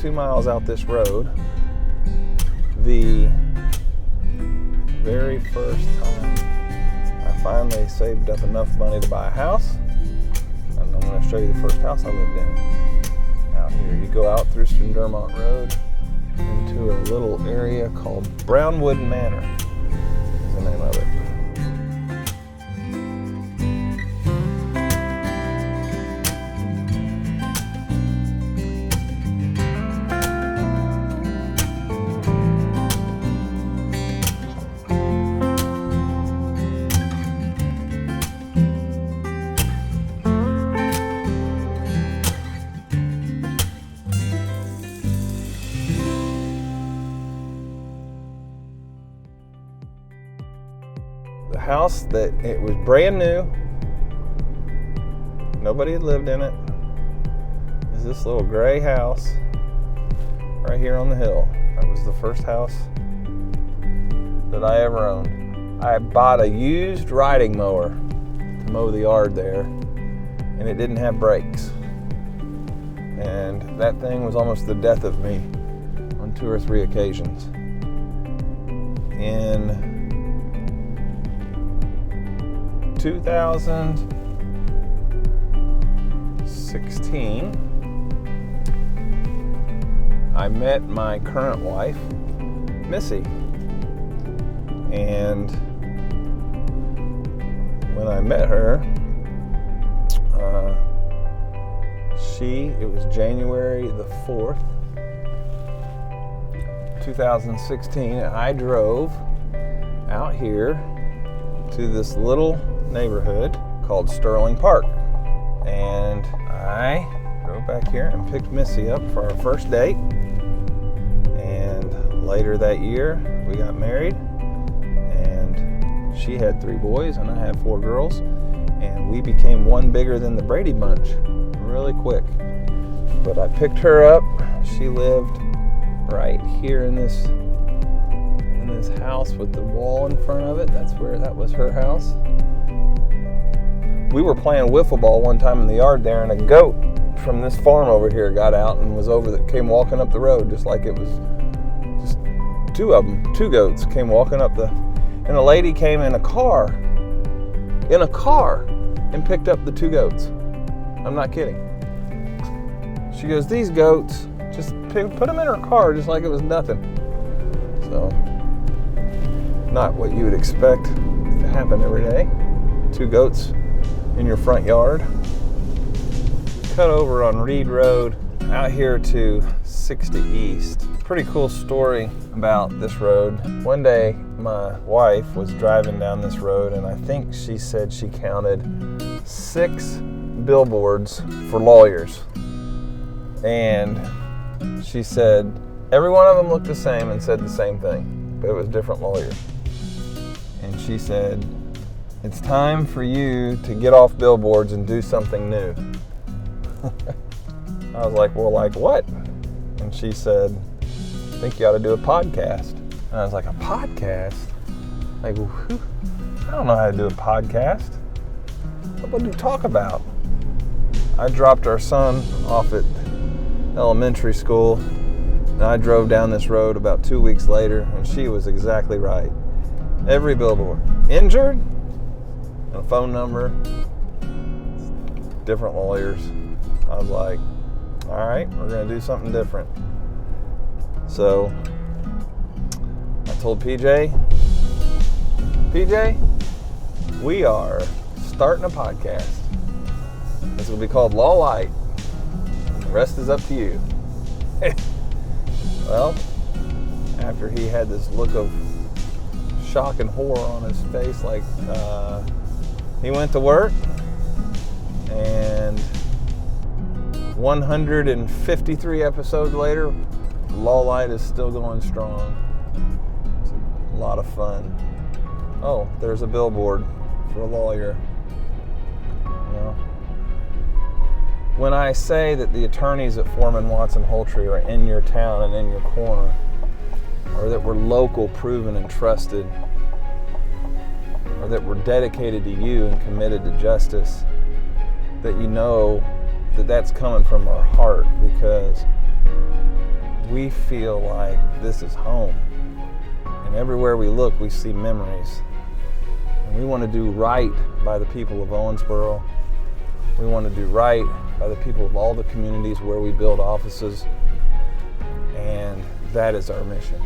2 miles out this road, the very first time I finally saved up enough money to buy a house. And I'm going to show you the first house I lived in. Out here, you go out through Dermont Road into a little area called Brownwood Manor, is the name of it. The house that it was brand new, nobody had lived in it, is this little gray house right here on the hill. That was the first house that I ever owned. I bought a used riding mower to mow the yard there, and it didn't have brakes. And that thing was almost the death of me on 2 or 3 occasions. In 2016, I met my current wife, Missy. And when I met her, it was January the 4th, 2016, and I drove out here to this little neighborhood called Sterling Park, and I drove back here and picked Missy up for our first date. And later that year we got married, and she had 3 boys and I had 4 girls, and we became one bigger than the Brady Bunch really quick. But I picked her up. She lived right here in this house with the wall in front of it. That was her house. We were playing wiffle ball one time in the yard there, and a goat from this farm over here got out and came walking up the road, just like it was just 2 of them. 2 goats came walking up and a lady came in a car, and picked up the 2 goats. I'm not kidding. She goes, "These goats," just put them in her car just like it was nothing. So, not what you would expect to happen every day. 2 goats in your front yard. Cut over on Reed Road out here to 60 East. Pretty cool story about this road. One day my wife was driving down this road, and I think she said she counted 6 billboards for lawyers. And she said every one of them looked the same and said the same thing, but it was different lawyers. And she said, "It's time for you to get off billboards and do something new." I was like, "Well, like what?" And she said, "I think you ought to do a podcast." And I was like, "A podcast? Like, I don't know how to do a podcast. What do you talk about?" I dropped our son off at elementary school, and I drove down this road about 2 weeks later, and she was exactly right. Every billboard. Injured? And a phone number. Different lawyers. I was like, all right, we're going to do something different. So I told PJ, we are starting a podcast. This will be called Law Lite. The rest is up to you. Well, after he had this look of shock and horror on his face, like he went to work, and 153 episodes later, Law Lite is still going strong. It's a lot of fun. Oh, there's a billboard for a lawyer. You know, when I say that the attorneys at Foreman, Watson, Holtrey are in your town and in your corner, or that we're local, proven, and trusted, or that we're dedicated to you and committed to justice, that you know that that's coming from our heart, because we feel like this is home. And everywhere we look, we see memories. And we want to do right by the people of Owensboro. We want to do right by the people of all the communities where we build offices. And that is our mission.